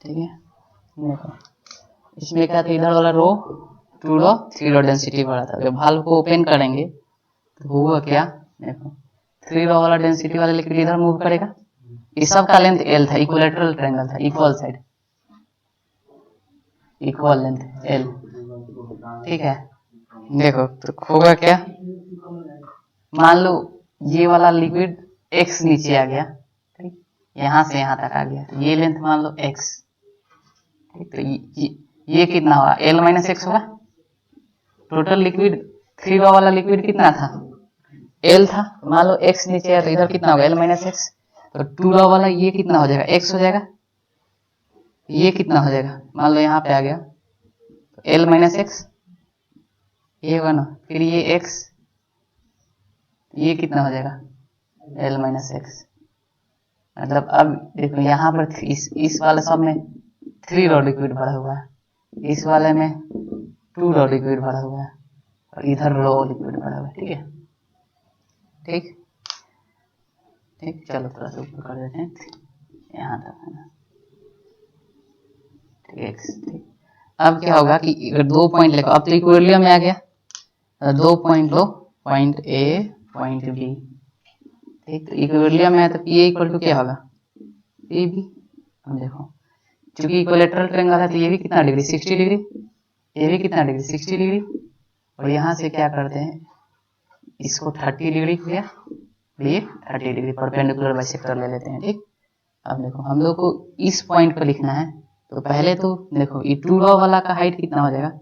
ठीक है। देखो इसमें क्या था, इधर वाला रो 2 रो 3 रो डेंसिटी बढ़ा था। जब वाल्व को ओपन करेंगे तो हुआ क्या, देखो 3 रो वाला डेंसिटी वाला लिक्विड इधर मूव करेगा। इस सब का लेंथ L था, इक्विलेटरल ट्रायंगल था, equal side, equal length L, ठीक है। देखो तो होगा क्या, मान लो ये वाला लिक्विड x नीचे आ गया, ठीक, यहाँ से यहाँ तक आ गया, तो ये लेंथ मान लो x, ठीक, तो ये कितना होगा, L माइनस एक्स होगा। टोटल लिक्विड 3 रो वाला लिक्विड कितना था, L था, मान लो x नीचे है तो इधर कितना होगा L माइनस एक्स, तो 2 रो वाला ये कितना हो जाएगा, x हो जाएगा। ये कितना हो जाएगा, मान लो यहाँ पे आ गया तो L माइनस एक्स, ये होगा ना, फिर ये x, ये कितना हो जाएगा L माइनस एक्स। मतलब अब देखो यहाँ पर इस वाले सब में 3 रो लिक्विड भरा हुआ है, इस वाले में 2 रो लिक्विड भरा हुआ है, और इधर रो लिक्विड भरा हुआ है, ठीक है। ठीक ठीक, चलो थोड़ा सा ऊपर कर देते हैं, यहाँ तक है ना, ठीक। अब क्या होगा कि अगर 2 पॉइंट लेकर, अब तो इक्विलिब्रियम में आ गया, 2 पॉइंट लो, पॉइंट ए पॉइंट बी, ठीक, तो इक्विलिब्रियम में है तो पी इक्वल टू क्या होगा, पी बी। अब देखो चूंकि इक्विलेटरल ट्रायंगल है तो ये भी कितना डिग्री 60 डिग्री, ये भी कितना डिग्री 60 डिग्री, और यहाँ से क्या करते हैं इसको 30 डिग्री हो गया, ये 30 डिग्री परपेंडिकुलर बाइसेक्टर ले लेते हैं, ठीक। अब देखो हम लोग को इस पॉइंट पर लिखना है, तो पहले तो देखो ये 2 रो वाला का हाइट कितना हो जाएगा,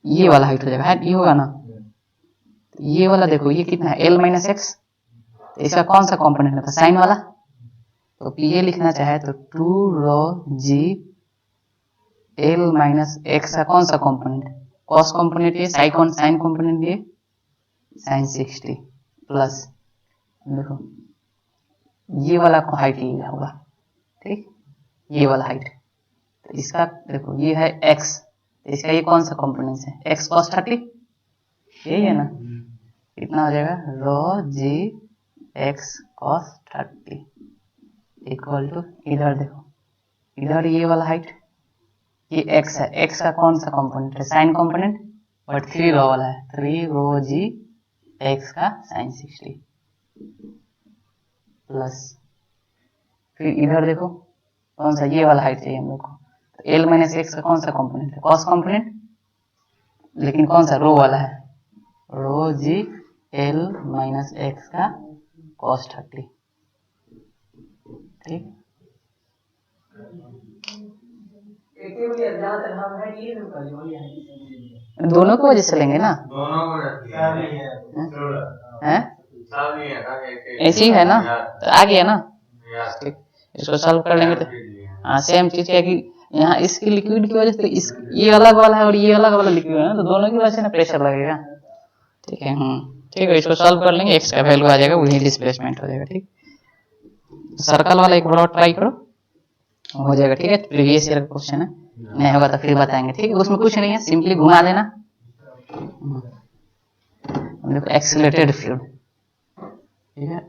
ये वाला हाइट हो जाएगा, हाइट ये होगा ना, ये वाला देखो ये कितना है L माइनस एक्स, तो इसका कौन सा कॉम्पोनेंट होता है, साइन वाला, तो पी लिखना चाहे तो 2 रो जी L माइनस एक्स का कौन सा कॉम्पोनेंट, कॉस कॉम्पोनेंट ये, साइन कॉम्पोनेंट ये साइन 60 प्लस, देखो ये वाला को हाइट लिया होगा, ठीक, ये वाला हाइट, तो इसका देखो ये है x, तो इसका ये कौन सा कॉम्पोनेंट है, x cos 30, यही है ना, कितना हो जाएगा रो जी x cos 30 इक्वल टू, इधर देखो इधर ये वाला हाइट, ये x है, x का कौन सा कॉम्पोनेंट है, साइन कॉम्पोनेंट, बट 3 रो वाला है, 3 रो जी x का साइन 60 प्लस, फिर इधर देखो कौन सा, ये वाला हाइट चाहिए हम लोग को, तो L माइनस एक्स का कौन सा कॉम्पोनेंट है, कॉस कॉम्पोनेंट, लेकिन कौन सा रो वाला है, रो जी L माइनस एक्स का cos 30, ठीक। दोनों की वजह से लेंगे ना, हैं ऐसे ही है ना, तो आ गया ना, ठीक, इसको सॉल्व कर लेंगे तो हाँ सेम चीज है कि यहाँ इसकी लिक्विड की वजह से इस ये अलग वाला है और ये अलग वाला लिक्विड है ना, तो दोनों की वजह से ना प्रेशर लगेगा, ठीक है। ठीक है, इसको सॉल्व कर लेंगे, एक्स का वैल्यू आ जाएगा, वही डिस्प्लेसमेंट हो जाएगा, ठीक। सर्कल वाला एक बार और ट्राई करो, हो जाएगा, ठीक है। प्रीवियस ईयर का क्वेश्चन है, नहीं होगा तो फिर बताएंगे, ठीक है। उसमें कुछ नहीं है, सिंपली घुमा देना, देखो एक्सीलरेटेड फ्लूइड, ठीक है,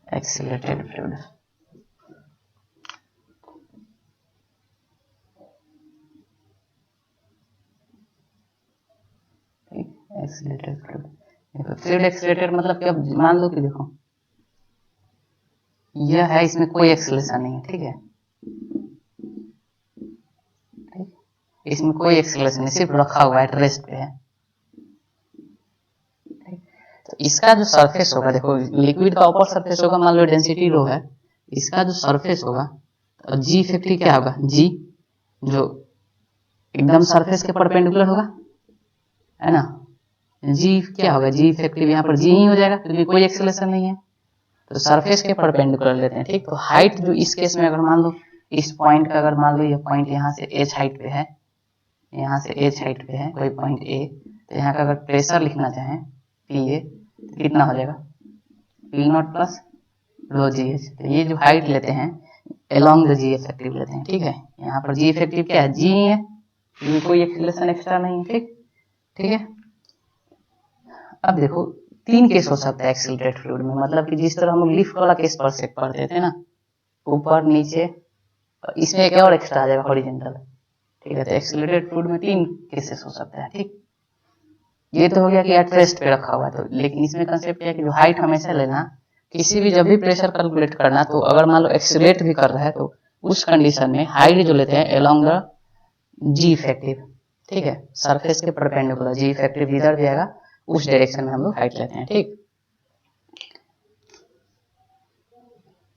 एक्सीलरेटेड फ्लूइड, एक्सीलरेटेड फ्लूइड, देखो फ्लूइड एक्सीलरेटेड मतलब कि अब मान लो कि देखो यह है, इसमें कोई एक्सीलरेशन नहीं है, ठीक है, इसमें कोई एक्सीलरेशन नहीं, सिर्फ रखा हुआ है, रेस्ट पे है, तो इसका जो सरफेस होगा, देखो लिक्विड का ऊपर सरफेस होगा, मान लो डेंसिटी रो है, इसका जो सरफेस होगा तो जी इफेक्टिव क्या होगा, जी जो एकदम सरफेस के परपेंडिकुलर होगा, है ना, जी क्या होगा, जी इफेक्टिव यहाँ पर जी ही हो जाएगा क्योंकि कोई एक्सीलरेशन नहीं है, तो सरफेस के परपेंडिकुलर लेते हैं, ठीक। तो हाइट जो इस केस में अगर मान लो इस पॉइंट का, अगर मान लो ये पॉइंट यहाँ से एच हाइट पे है, यहाँ से एच हाइट पे है कोई पॉइंट ए, तो यहाँ का अगर प्रेशर लिखना चाहें पी ए, तो कितना हो जाएगा P not plus rho ji H, तो ये जो हाइट लेते हैं अलोंग द जी इफेक्टिव लेते हैं, ठीक है। यहाँ पर जी इफेक्टिव क्या है, जी ही है, कोई एक्सीलरेशन एक्स्ट्रा नहीं है, ठीक, ठीक है। अब देखो 3 केस हो सकता है एक्सीलरेटेड फ्लूइड में, मतलब कि जिस तरह हम लिफ्ट वाला केस पढ़ते थे ना, ऊपर नीचे, इसमें एक और एक्स्ट्रा आ जाएगा हॉरिजेंटल, ठीक है। तो एक्सीलरेटेड फ्लूइड में 3 केसेस हो सकता है, ठीक। ये तो हो गया कि एट रेस्ट पे रखा हुआ है, तो लेकिन इसमें कंसेप्ट है कि जो हाइट हमेशा लेना, किसी भी जब भी प्रेशर कैलकुलेट करना, तो अगर मान लो एक्सीलरेट भी कर रहा है तो उस कंडीशन में हाइट जो लेते हैं अलोंग द जी इफेक्टिव, ठीक है, सरफेस के परपेंडिकुलर, जी इफेक्टिव जिधर भी आएगा उस डायरेक्शन में हम लोग हाइट लेते हैं, ठीक।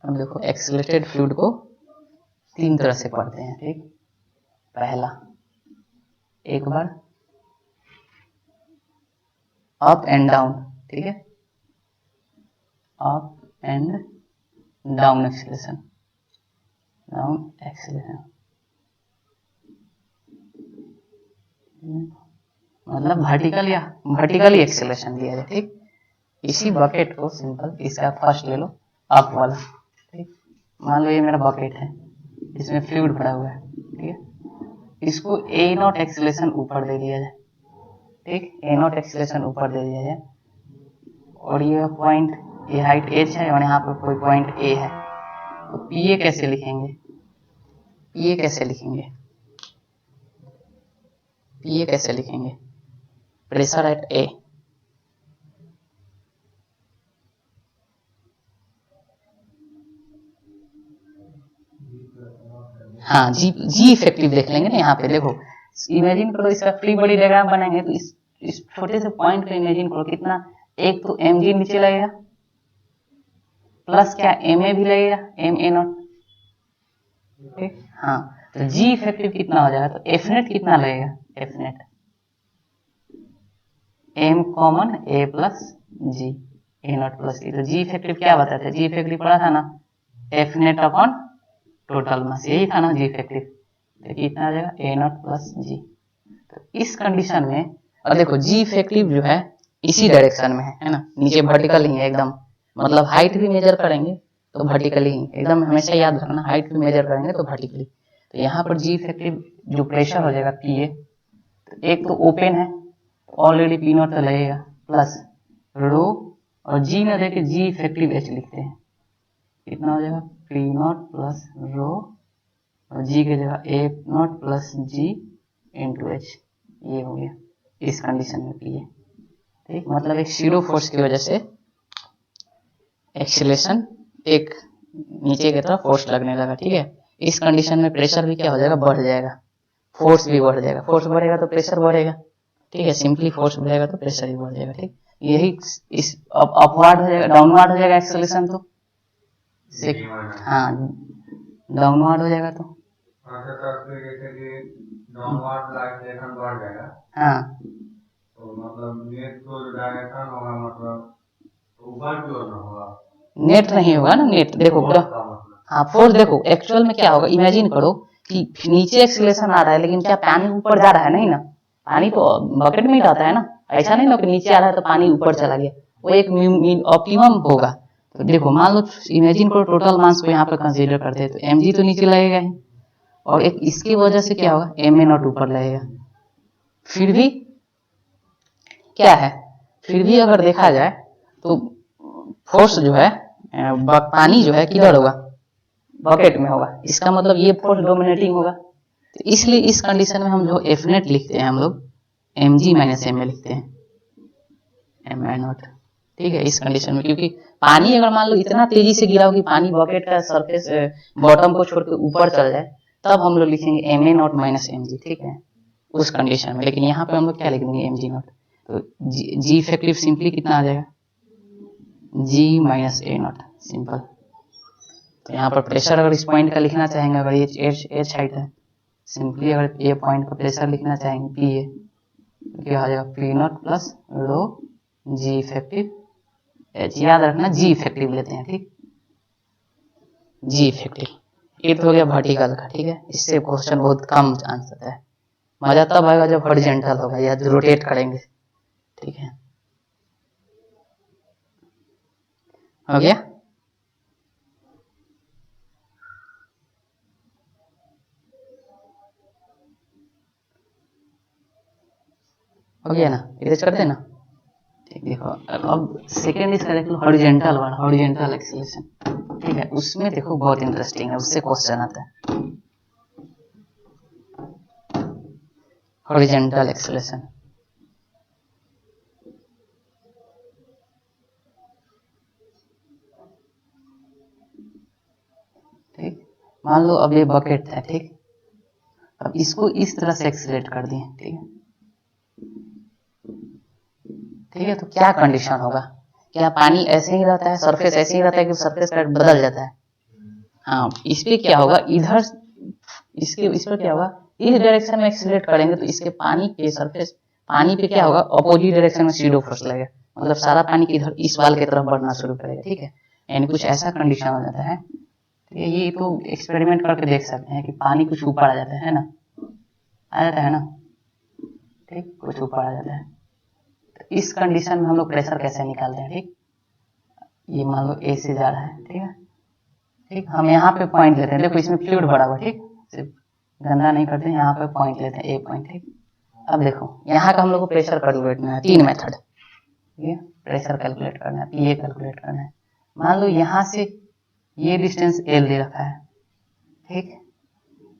अब देखो एक्सीलरेटेड फ्लूइड को 3 तरह से पढ़ते हैं, ठीक। पहला, एक बार अप एंड डाउन, ठीक है, up and down acceleration, down acceleration, मतलब वर्टिकल या वर्टिकली एक्सीलरेशन दिया जाए, ठीक। इसी बकेट को सिंपल, इसका फर्स्ट ले लो अप वाला, ठीक। मान लो ये मेरा बकेट है, इसमें फ्लूइड भरा हुआ है, ठीक है। इसको ए नॉट एक्सीलरेशन ऊपर दे दिया जाए, ठीक, ए नॉट एक्सीलरेशन ऊपर दे दिया जाए, और ये पॉइंट, ये हाइट एच है और यहाँ पर कोई पॉइंट ए है, तो पी ए कैसे लिखेंगे, पी ए कैसे लिखेंगे, पी ए कैसे लिखेंगे, प्रेशर एट ए, हाँ जी इफेक्टिव देख लेंगे ना। यहाँ पे देखो, इमेजिन करो इसका फ्री बॉडी डायग्राम बनाएंगे तो इस छोटे से पॉइंट को इमेजिन करो कितना, एक तो एम जी नीचे लगेगा, प्लस क्या एम ए भी लगेगा, एम ए नॉट, ठीक। हाँ, तो जी इफेक्टिव कितना हो जाएगा, तो एफ नेट कितना लगेगा, F net M common A plus G, A naught plus E. तो जी इफेक्टिव क्या बताता है, जी इफेक्टिव पढ़ा था ना, F net upon total mass, यही था ना जी इफेक्टिव, तो कितना आ जाएगा ए नॉट प्लस जी। तो इस कंडीशन में, और देखो जी इफेक्टिव जो है इसी डायरेक्शन में है ना, नीचे वर्टिकल ही है एकदम, मतलब हाइट भी मेजर करेंगे तो वर्टिकली ही, एकदम हमेशा याद रखना, हाइट भी मेजर करेंगे तो वर्टिकली। तो यहाँ पर जी इफेक्टिव जो प्रेशर हो जाएगा पी ए, तो एक तो ओपन है, ऑलरेडी पी नॉट तो लगेगा, प्लस रो, और जी ना देके जी इफेक्टिव एच लिखते हैं, कितना हो जाएगा पी नॉट प्लस रो, और जी की जगह A naught plus G into H, ये हो गया इस कंडीशन में पी ए, ठीक। मतलब एक जीरो फोर्स की वजह से एक्सीलरेशन एक नीचे की तरफ फोर्स लगने लगा, ठीक है। इस कंडीशन में प्रेशर भी क्या हो जाएगा, बढ़ जाएगा, फोर्स भी बढ़ जाएगा, फोर्स बढ़ेगा तो प्रेशर बढ़ेगा, ठीक है। सिंपली फोर्स बढ़ेगा तो प्रेशर भी बढ़ जाएगा, ठीक। यही इस अपवार्ड हो जाएगा, डाउनवार्ड हो जाएगा एक्सेलरेशन, तो हाँ डाउनवार्ड हो जाएगा, तो हाँ, तो मतलब नेट को डायरेक्शन होगा, मतलब ऊपर की ओर होगा, नेट नहीं होगा ना, नेट देखो, हाँ फोर्स देखो एक्चुअल में क्या होगा, इमेजिन करो कि नीचे एक्सीलरेशन आ रहा है लेकिन क्या पानी ऊपर जा रहा है, नहीं ना, पानी तो बकेट में ही रहता है ना, ऐसा नहीं ना कि नीचे आ रहा है तो पानी ऊपर चला गया, वो एक ऑप्टिमम होगा। तो देखो मान लो इमेजिन करो टोटल मास को यहाँ पर कंसीडर करते हैं, तो एम जी तो नीचे लगेगा ही, और एक इसकी वजह से क्या होगा, एम ए नॉट ऊपर लगेगा। फिर भी क्या है, फिर भी अगर देखा जाए तो फोर्स जो है, पानी जो है किधर होगा, बकेट में होगा, इसका मतलब ये फोर्स डोमिनेटिंग होगा। तो इसलिए इस कंडीशन में हम जो एफ नेट लिखते हैं, हम लोग M G minus M A लिखते हैं, एम ए नॉट, ठीक है। इस कंडीशन में क्योंकि पानी अगर मान लो इतना तेजी से गिरा हो कि पानी बकेट का सरफेस बॉटम को छोड़ के ऊपर चल जाए, तब हम लोग लिखेंगे M A nought minus M G, ठीक है, उस कंडीशन में। लेकिन यहाँ पे हम लोग क्या लिख देंगे, एम जी नॉट, तो जी इफेक्टिव सिंपली कितना आ जाएगा, जी माइनस ए नॉट, सिंपल। तो यहाँ पर प्रेशर अगर इस पॉइंट का लिखना चाहेंगे, अगर ये एच हाइट है, सिंपली अगर ये पॉइंट का प्रेशर लिखना चाहेंगे पी ए, तो क्या आ जाएगा P not plus rho G effective H, याद रखना जी इफेक्टिव लेते हैं, ठीक, जी इफेक्टिव। ये तो हो गया वर्टिकल का, ठीक है। इससे क्वेश्चन बहुत कम चांस होता है, मजा तब आएगा जब हॉरिजॉन्टल होगा या रोटेट करेंगे, ठीक है। हो गया, हो गया ना, इधर कर देना, ठीक। देखो देखो अब सेकेंड इसका देख लो, हॉरिजेंटल वाला, हॉरिजेंटल एक्सेलरेशन, ठीक है, उसमें देखो बहुत इंटरेस्टिंग है, उससे क्वेश्चन आता है, हॉरिजेंटल एक्सेलरेशन। ठीक, मान लो अब ये बकेट है, ठीक, अब इसको इस तरह से एक्सीलरेट कर दिए, ठीक है, ठीक है, तो क्या कंडीशन होगा, क्या पानी ऐसे ही रहता है, सरफेस ऐसे ही रहता है कि सरफेस का बदल जाता है? हाँ, इस पे क्या होगा, इधर इसके इस पर क्या होगा, इस डायरेक्शन में एक्सीलरेट करेंगे तो इसके पानी के सरफेस, पानी पे क्या होगा, अपोजिट डायरेक्शन में सीडो फोर्स लगेगा, मतलब सारा पानी किधर, इस वाल की तरफ बढ़ना शुरू करेगा, ठीक है, यानी कुछ ऐसा कंडीशन हो जाता है। ये तो एक्सपेरिमेंट करके देख सकते हैं कि पानी कुछ ऊपर आ जाता है ना, आ जाता है ना, ठीक, कुछ ऊपर आ जाता है, तो इस कंडीशन में हम लोग प्रेशर कैसे निकालते हैं, ठीक, ये मान लो ए से जा रहा है, ठीक है, ठीक, हम यहाँ पे पॉइंट लेते हैं, देखो इसमें फ्लूइड भरा हुआ, ठीक, सिर्फ गंदा नहीं करते, यहाँ पे पॉइंट लेते हैं, ए पॉइंट, ठीक, अब देखो यहाँ का हम लोग को प्रेशर कैलकुलेट करना है, 3 मेथड, ठीक है, प्रेशर कैलकुलेट करना है, पीए कैलकुलेट करना है, मान लो यहाँ से ये डिस्टेंस एल दे रखा है, ठीक,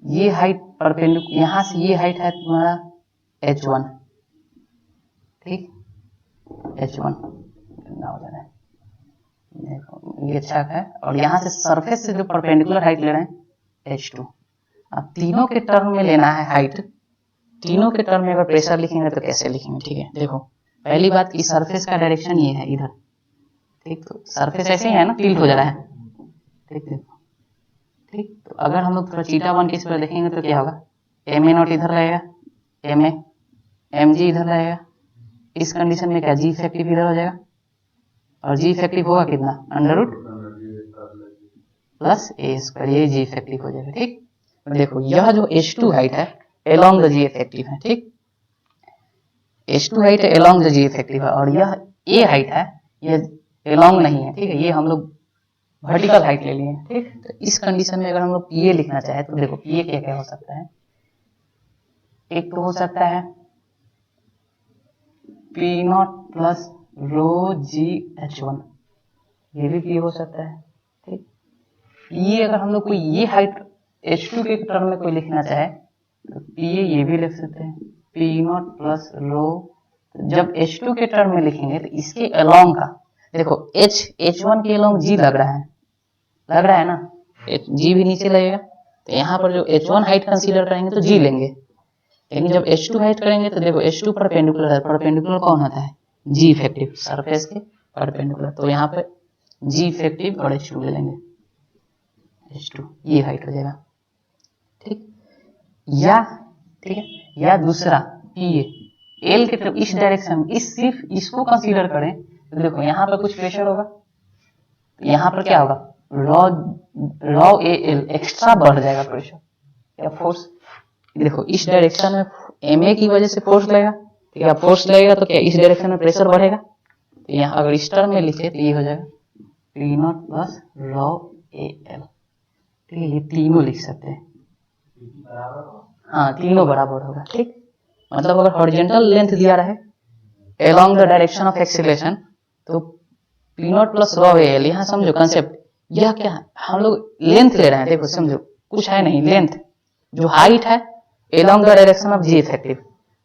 ये हाइट परपेंडिकुलर, यहाँ से ये हाइट है तुम्हारा h1, ठीक, h1 गंदा हो जा रहा है, देखो ये अच्छा है, और यहाँ से सरफेस से जो परपेंडिकुलर हाइट ले रहे हैं h2, अब तीनों के टर्म में लेना है हाइट, तीनों के टर्म में अगर प्रेशर लिखेंगे तो कैसे लिखेंगे, ठीक है, देखो पहली बात कि सरफेस का डायरेक्शन ये है इधर, ठीक, तो सरफेस ऐसे ही है ना, टिल्ट हो जा रहा है, ठीक, देखो, ठीक, तो अगर हम लोग थोड़ा चीटा वन केस पर देखेंगे तो क्या होगा, एम ए नॉट इधर रहेगा, एम ए एम जी इधर रहेगा, इस कंडीशन में क्या जी इफेक्टिव इधर हो जाएगा, और जी इफेक्टिव होगा कितना, अंडर रूट प्लस ए स्क्वायर, ये जी इफेक्टिव हो जाएगा, ठीक, और देखो यह जो H2 हाइट है एलोंग द जी इफेक्टिव है, ठीक, H2 height along the G effective है, और यह ए हाइट है, यह एलोंग नहीं है, ठीक है, ये हम लोग वर्टिकल हाइट ले लिए, ठीक, तो इस कंडीशन में अगर हम लोग पीए लिखना चाहे तो देखो पीए क्या क्या हो सकता है, एक तो हो सकता है P not plus rho G H1, ये भी पी हो सकता है, ठीक, ये अगर हम लोग को ये हाइट H2 के टर्म में कोई लिखना चाहे तो पीए ये भी लिख सकते हैं, पी नॉट प्लस रो, जब H2 के टर्म में लिखेंगे तो इसके अलोंग का, देखो H1 के अलोंग जी लग रहा है ना, जी भी नीचे लगेगा, तो यहाँ पर जो H1 हाइट कंसीडर करेंगे तो जी लेंगे, लेकिन जब H2 हाइट करेंगे तो देखो H2 परपेंडिकुलर है, परपेंडिकुलर कौन होता है, जी इफेक्टिव, सरफेस के परपेंडिकुलर, तो यहाँ पे जी इफेक्टिव और H2 ले लेंगे, H2 ये हाइट हो जाएगा, ठीक, या ठीक है, या दूसरा पीए एल के तरफ इस डायरेक्शन, इस सिर्फ इसको कंसीडर करें तो देखो यहाँ पर कुछ प्रेशर होगा, तो यहाँ पर क्या होगा, raw raw A L extra बढ़ जाएगा प्रेशर या फोर्स, देखो इस डायरेक्शन में एम ए की वजह से फोर्स लगेगा, ठीक है, फोर्स लगेगा तो क्या इस डायरेक्शन में प्रेशर बढ़ेगा, तो यहाँ अगर इस टर्म में लिखे तो ये हो जाएगा P not plus rho A L, ठीक है, ये तीनों लिख सकते हैं, हाँ तीनों बराबर होगा, ठीक, मतलब अगर हॉरिजॉन्टल लेंथ दिया रहे along the direction of acceleration तो P not plus rho A L, यहाँ समझो कंसेप्ट, यह क्या है, हम लोग लेंथ ले रहे हैं, देखो समझो कुछ है नहीं, लेंथ जो हाइट है along the direction of G effective,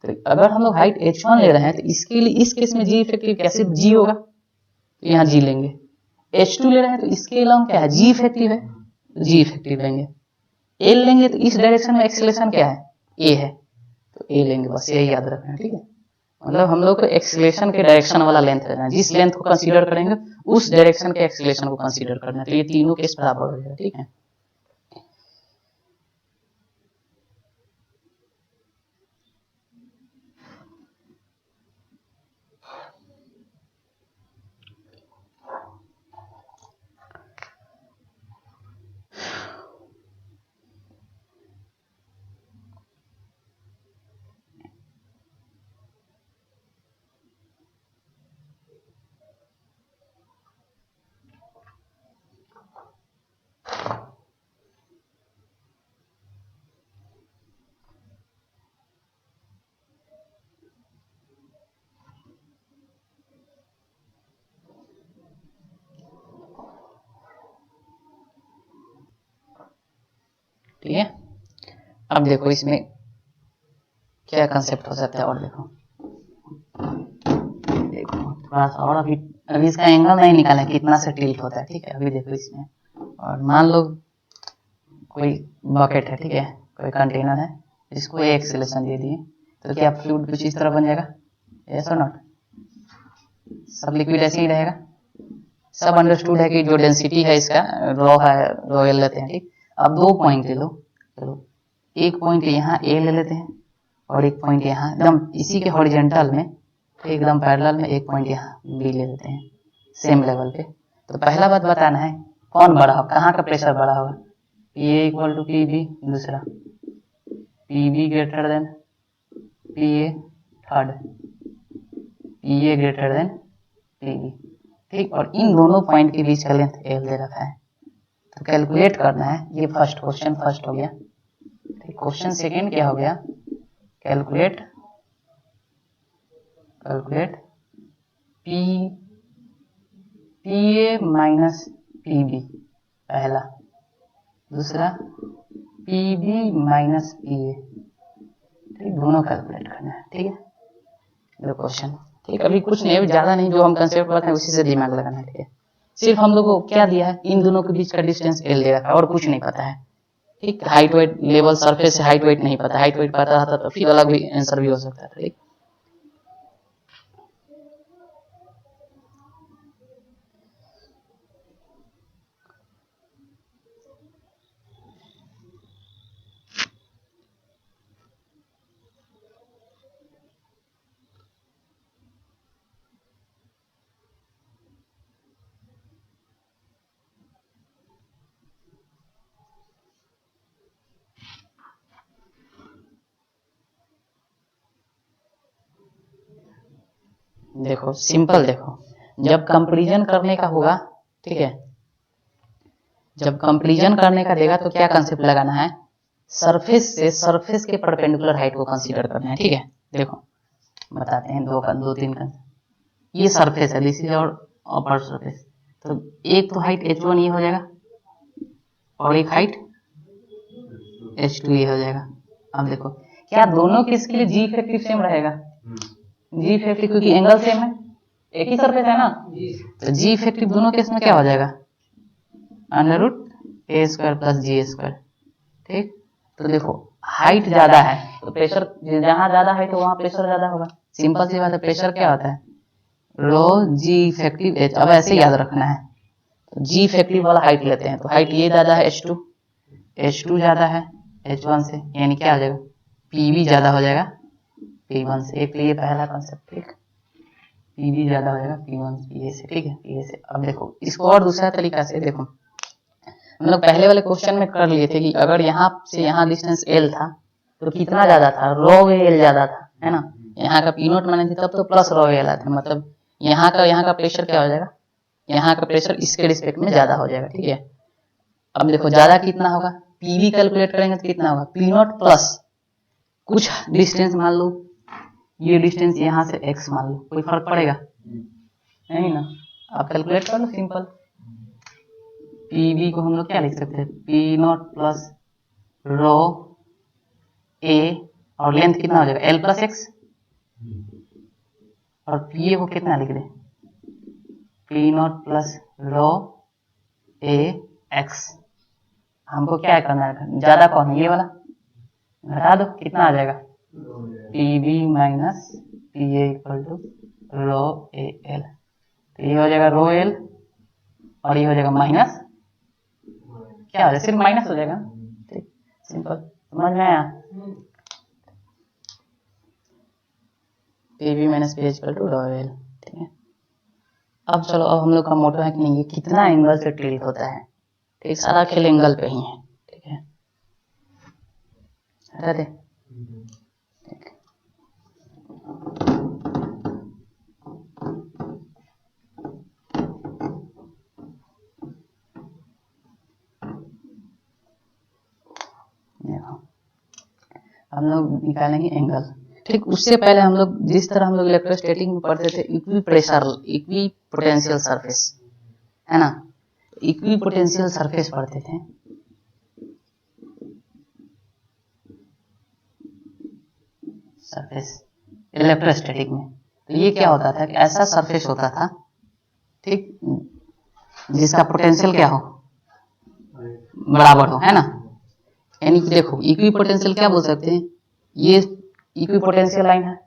तो अगर हम लोग हाइट H1 ले रहे हैं तो इसके लिए इस केस में जी इफेक्टिव क्या सिर्फ जी होगा, तो यहाँ जी लेंगे, H2 ले रहे हैं तो इसके along क्या है, जी इफेक्टिव है, जी इफेक्टिव लेंगे, एल लेंगे तो इस डायरेक्शन में एक्सीलरेशन क्या है, ए है, तो ए लेंगे, बस यही याद रखना है, ठीक है, मतलब हम लोग को एक्सीलरेशन के डायरेक्शन वाला लेंथ लेना है, जिस लेंथ को कंसीडर करेंगे उस डायरेक्शन के एक्सीलरेशन को कंसीडर करना है, तो ये तीनों केस बराबर हो जाएगा, ठीक है, ठीक है। अब देखो इसमें क्या कंसेप्ट हो सकता है, और देखो थोड़ा सा, और अभी इसका एंगल नहीं निकाला कितना से टिल्ट होता है, ठीक है। अभी देखो इसमें, और मान लो कोई बकेट है, ठीक है, कोई कंटेनर है, इसको एक एक्सेलरेशन दे दिए, तो क्या फ्लूइड कुछ इस तरह बन जाएगा, यस और नॉट। सब लिक्विड ऐसे ही रहेगा। सब अंडरस्टूड है कि जो डेंसिटी है इसका रॉ है, रॉ एल लेते हैं, ठीक। अब 2 पॉइंट ले लो, चलो एक पॉइंट यहाँ ए ले लेते हैं और एक पॉइंट यहाँ एकदम इसी के हॉरिजॉन्टल में, तो एकदम पैरेलल में एक पॉइंट यहाँ बी ले लेते हैं सेम लेवल पे। तो पहला बात बताना है कौन बड़ा होगा, कहाँ का प्रेशर बड़ा होगा, P A equal to P B, दूसरा P B greater than P A, third P A greater than P B, ठीक। और इन दोनों पॉइंट के बीच का लेंथ एल दे रखा है, तो कैलकुलेट करना है। ये फर्स्ट क्वेश्चन फर्स्ट हो गया, ठीक। क्वेश्चन सेकंड क्या हो गया, calculate P A minus P B पहला, दूसरा P B minus P A, ठीक। दोनों कैलकुलेट करना है, ठीक है। दो क्वेश्चन, ठीक। अभी कुछ नहीं, अभी ज्यादा नहीं, जो हम कंसेप्ट बताए उसी से दिमाग लगाना है, ठीक है। सिर्फ हम लोग को क्या दिया है, इन दोनों के बीच का डिस्टेंस एल दे रखा है और कुछ नहीं पता है, ठीक। हाइट वेट लेवल सरफेस से हाइट वेट नहीं पता, हाइट वेट पता था तो फिर अलग भी आंसर भी हो सकता था, ठीक। देखो सिंपल, देखो जब कंपैरिजन करने का होगा, ठीक है, जब कंपैरिजन करने का देगा तो क्या कंसेप्ट लगाना है, सरफेस से सरफेस के परपेंडिकुलर हाइट को कंसीडर करना है, ठीक है। देखो बताते हैं दो तीन का, ये सरफेस है, दिस इज और अपर सरफेस, तो एक तो हाइट h1 ये हो जाएगा और एक हाइट h2 ये हो जाएगा। अब देखो क्या दोनों के इसके लिए जी इफेक्टिव सेम रहेगा, जी इफेक्टिव क्योंकि एंगल सेम है, एक ही सरफेस है ना, तो जी इफेक्टिव दोनों केस में क्या हो जाएगा, अंडर रूट ए स्क्वायर प्लस जी स्क्वायर, ठीक। तो देखो हाइट ज्यादा है तो प्रेशर जहां ज्यादा है तो वहां प्रेशर ज्यादा होगा, सिंपल सी बात है। प्रेशर क्या होता है, रो जी इफेक्टिव एच। अब ऐसे याद रखना है, तो जी इफेक्टिव वाला हाइट लेते हैं, तो हाइट ये ज्यादा है h2 ज्यादा है h1 से, यानी क्या हो जाएगा, pv ज्यादा हो जाएगा p1 से। एक लिए पहला कॉन्सेप्ट, ठीक, pv ज्यादा हो जाएगा p1 pa से, ठीक है, pa से। अब देखो इसको और दूसरा तरीका से देखो, हम लोग पहले वाले क्वेश्चन में कर लिए थे कि अगर यहाँ से यहाँ डिस्टेंस l था तो कितना ज्यादा था, रो एल ज्यादा था, है ना। यहाँ का पी नोट माने थे तब तो प्लस रो एल आता, मतलब यहाँ का प्रेशर क्या हो जाएगा, यहाँ का प्रेशर इसके रिस्पेक्ट में ज्यादा हो जाएगा, ठीक है। अब देखो ज्यादा कितना होगा, पीवी कैलकुलेट करेंगे तो कितना होगा, पी नॉट प्लस कुछ डिस्टेंस मान लो, ये डिस्टेंस यहाँ से x मान लो, कोई फर्क पड़ेगा नहीं ना। आप कैलकुलेट कर लो सिंपल, पीवी को हम लोग क्या लिख सकते हैं, P not plus rho A, और लेंथ कितना हो जाएगा एल प्लस एक्स, और पी ए को कितना लिख दे, P not plus rho A X. हमको क्या करना है, ज्यादा कौन है, ये वाला घटा दो, कितना आ जाएगा, P B minus P A equal to rho A L, तो ये हो जाएगा रो एल और ये हो जाएगा माइनस, क्या हो जाएगा, सिर्फ माइनस हो जाएगा, ठीक, सिंपल, समझ में आया। P B minus P equal to rho L, ठीक है। अब चलो, अब हम लोग का मोटो है कि नहीं, ये कितना एंगल से टिल्ट होता है, ठीक, सारा खेल एंगल पे ही है, ठीक है, हटा दे, ठीक। हम लोग निकालेंगे एंगल, ठीक। उससे पहले हम लोग जिस तरह हम लोग इलेक्ट्रोस्टैटिक में पढ़ते थे, equi pressure equi potential surface, है ना, इक्वी पोटेंशियल सरफेस पढ़ते थे, सरफेस इलेक्ट्रोस्टैटिक में। तो ये क्या होता था कि ऐसा सरफेस होता था, ठीक, जिसका पोटेंशियल क्या हो, बराबर हो, है ना। यानी कि देखो इक्वी पोटेंशियल क्या बोल सकते हैं, ये इक्वी पोटेंशियल लाइन है,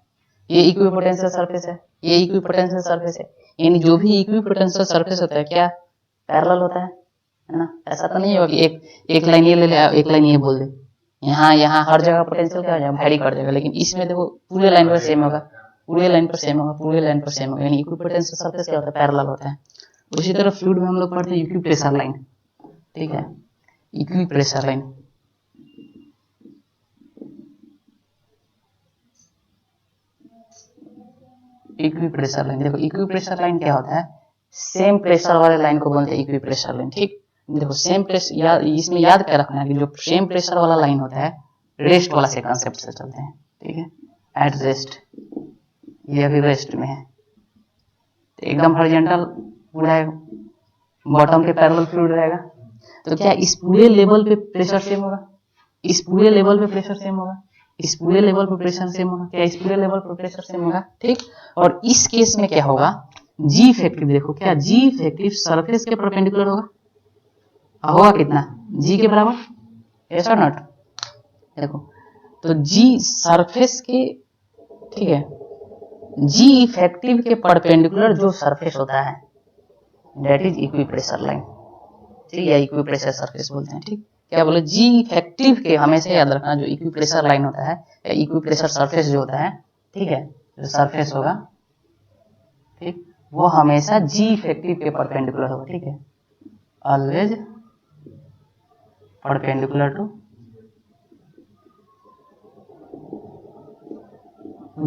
ये इक्वी पोटेंशियल सरफेस है, ये इक्वी पोटेंशियल सरफेस है। यानी जो भी इक्वी पोटेंशियल सरफेस होता है क्या पैरेलल होता है ना। ऐसा तो नहीं होगा कि एक लाइन ये ले ले एक लाइन ये बोल दे, यहाँ हर जगह पोटेंशियल क्या हो जाएगा, वैरी कर देगा। लेकिन इसमें देखो पूरे लाइन पर सेम होगा, पूरे लाइन पर सेम होगा, पूरे लाइन पर सेम होगा। यानी इक्वी पोटेंशियल सरफेस क्या होता है, पैरेलल होता है। उसी तरह फ्लूइड में हम लोग पढ़ते हैं इक्वी प्रेशर लाइन, ठीक है, equi pressure line. Equi pressure line, देखो इक्वी प्रेशर लाइन क्या होता है, सेम प्रेशर वाले लाइन को बोलते हैं इक्वी प्रेशर लाइन, ठीक। देखो सेम प्रेशर, इसमें याद क्या रखना है कि जो सेम प्रेशर वाला लाइन होता है रेस्ट वाला से कंसेप्ट से चलते हैं, ठीक है। एट रेस्ट, ये अभी रेस्ट में है, तो एकदम हॉरिजॉन्टल पूरा बॉटम के पैरेलल फ्लूइड रहेगा। तो क्या इस पूरे लेवल पे प्रेशर सेम होगा, इस पूरे लेवल पे प्रेशर सेम होगा, इस पूरे लेवल पर प्रेशर सेम होगा, क्या इस पूरे लेवल पर प्रेशर सेम होगा, ठीक। और इस केस में क्या होगा, जी इफेक्टिव, देखो क्या जी इफेक्टिव सरफेस के परपेंडिकुलर होगा, होगा कितना, जी के बराबर, यस और नॉट। देखो तो जी सरफेस के, ठीक है, जी इफेक्टिव के परपेंडिकुलर जो सरफेस होता है that is equi pressure line, ठीक है, इक्वी प्रेशर सरफेस बोलते हैं, ठीक। क्या बोले, जी इफेक्टिव के हमेशा याद रखना जो इक्वी प्रेशर लाइन होता है या इक्वी प्रेशर सरफेस जो होता है, ठीक है, जो सरफेस होगा, ठीक, वो हमेशा जी इफेक्टिव के परपेंडिकुलर होगा, ठीक है, always perpendicular to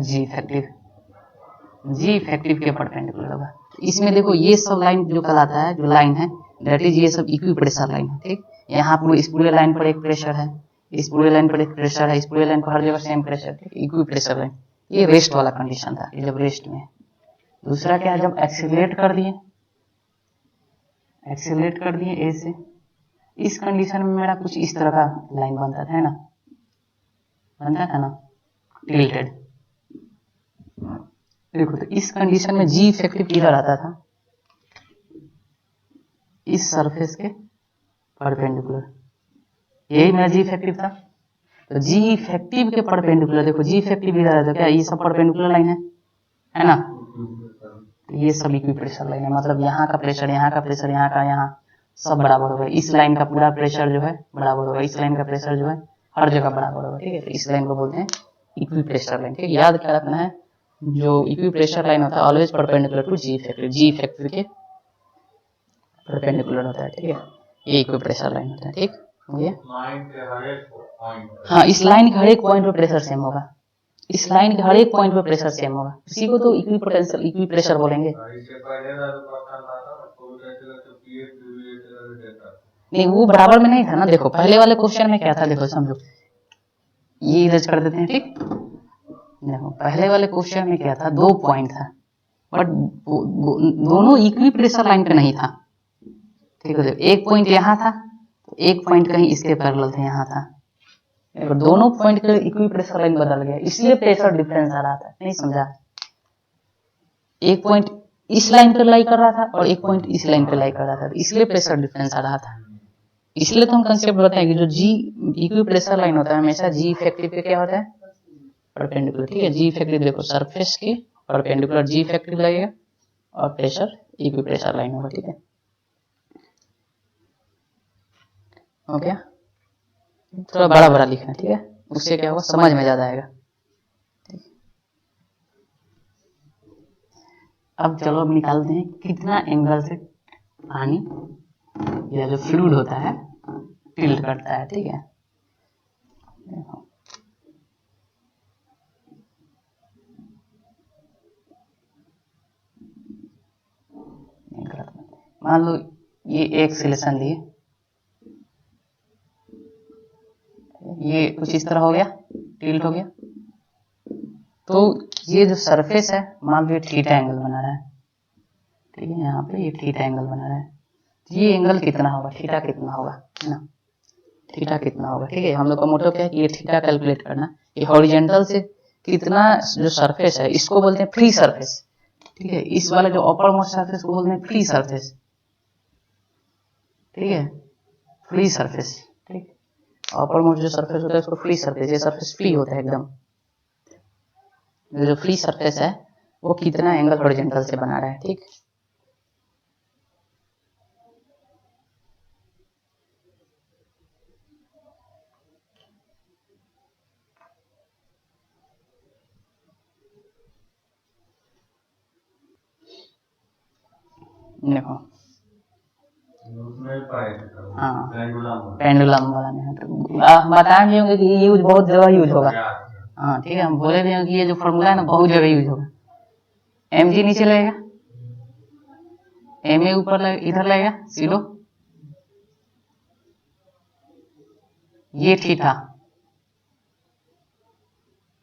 G effective, G effective के परपेंडिकुलर होगा। इसमें देखो ये सब लाइन जो कहलाता है, जो लाइन है दैट इज ये सब इक्वी प्रेशर लाइन है, ठीक। यहाँ पूरे इस पूरे लाइन पर एक प्रेशर है, इस पूरे लाइन पर एक प्रेशर है, इस पूरे लाइन पर हर जगह सेम प्रेशर, ठीक, इक्वी प्रेशर लाइन। ये रेस्ट वाला कंडीशन था, ये जब रेस्ट में। दूसरा क्या है, जब एक्सीलरेट कर दिए, एक्सीलरेट कर दिए ए से, इस कंडीशन में मेरा कुछ इस तरह का लाइन बनता था, है ना, बनता था ना, टिल्टेड। देखो तो इस कंडीशन में जी इफेक्टिव किधर आता था, इस सरफेस के परपेंडिकुलर, यही मेरा जी इफेक्टिव था। तो जी इफेक्टिव के परपेंडिकुलर, देखो जी इफेक्टिव इधर है, तो क्या ये सब परपेंडिकुलर लाइन है ना। तो ये सब इक्वी प्रेशर लाइन है, मतलब यहाँ का प्रेशर, यहाँ का प्रेशर, यहाँ का, यहाँ सब बराबर होगा। इस लाइन का पूरा प्रेशर जो है बराबर होगा, इस लाइन का प्रेशर जो है हर जगह बराबर होगा, ठीक है। तो इस लाइन को बोलते हैं इक्वी प्रेशर लाइन, ठीक है। याद क्या रखना है, जो इक्वी प्रेशर लाइन होता है always perpendicular to G effective, G effective के परपेंडिकुलर होता है, ठीक है। ये इक्वी प्रेशर लाइन होता है, ठीक हो गया। हाँ, इस लाइन के हर एक पॉइंट पे प्रेशर सेम होगा, इस लाइन के हर एक पॉइंट पे प्रेशर सेम होगा, इसी को तो इक्वी पोटेंशियल, इक्वी प्रेशर बोलेंगे। नहीं वो बराबर में नहीं था ना, देखो पहले वाले क्वेश्चन में क्या था, देखो समझो, ये इरेज कर देते हैं, ठीक। देखो पहले वाले क्वेश्चन में क्या था, दो पॉइंट था, बट दोनों इक्वी प्रेशर लाइन पे नहीं था, ठीक है। एक पॉइंट यहाँ था, एक पॉइंट कहीं इसके पैरेलल थे, यहाँ था। दोनों पॉइंट के इक्वी प्रेशर लाइन बदल गया, इसलिए प्रेशर डिफरेंस आ रहा था, नहीं समझा। एक पॉइंट इस लाइन पे लाई कर रहा था और एक पॉइंट इस लाइन पे लाई कर रहा था, तो इसलिए प्रेशर डिफरेंस आ रहा था। इसलिए तो हम कंसेप्ट बताएं कि जो जी इक्वी प्रेशर लाइन होता है हमेशा जी इफेक्टिव पे क्या होता है, परपेंडिकुलर, ठीक है। जी इफेक्टिव देखो सरफेस के परपेंडिकुलर जी इफेक्टिव लगेगा और प्रेशर इक्वी प्रेशर लाइन होगा, ठीक है। हो गया, थोड़ा बड़ा बड़ा लिखना, ठीक है, उससे क्या होगा समझ में ज्यादा आएगा। अब चलो अब निकालते हैं कितना एंगल से पानी या जो फ्लूइड होता है टिल्ट करता है, ठीक है। देखो मान लो ये एक सिलेक्शन लिए, ये कुछ इस तरह हो गया, टिल्ट हो गया। तो ये जो सरफेस है मान लो ये थीटा एंगल बना रहा है, ठीक है, यहाँ पे ये थीटा एंगल बना रहा है। तो ये एंगल कितना होगा, थीटा कितना होगा, है ना, थीटा कितना होगा, ठीक है। हम लोग का मोटो क्या है कि ये थीटा कैलकुलेट करना, ये हॉरिजॉन्टल से कितना जो सरफेस है इसको बोलते हैं फ्री सरफेस, ठीक है। इस वाला जो अपर मोस्ट सरफेस को बोलते हैं फ्री सरफेस, ठीक है, फ्री सरफेस, ठीक। अपर मोस्ट जो सरफेस होता है उसको फ्री सरफेस, ये सरफेस फ्री होता है एकदम। जो फ्री सरफेस है वो कितना एंगल हॉरिजॉन्टल से बना रहा है, ठीक। देखो हाँ पेंडुलम वाला में तो बताए भी होंगे कि ये यूज बहुत जगह यूज होगा। हाँ ठीक है, हम बोले भी हैं कि ये जो फॉर्मूला है ना बहुत जगह यूज होगा। एम जी नीचे लगेगा, एम ए ऊपर इधर लगेगा सीधो, ये थीटा,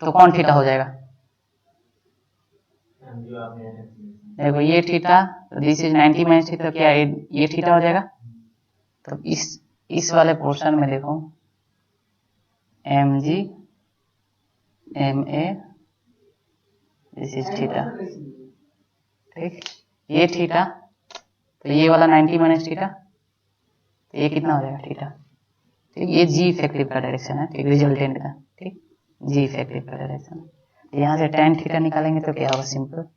तो कौन थीटा हो जाएगा? देखो ये थीटा, तो दिस इज 90 माइनस थीटा, क्या ये थीटा हो जाएगा। तो इस वाले पोर्शन में देखो M G M A this is theta, ठीक। ये थीटा, तो ये वाला 90 माइनस थीटा, तो ये कितना हो जाएगा थीटा, ठीक। ये जी इफेक्टिव का डायरेक्शन है, ठीक, रिजल्टेंट का, ठीक, जी इफेक्टिव का डायरेक्शन। यहाँ से tan थीटा निकालेंगे तो क्या होगा, simple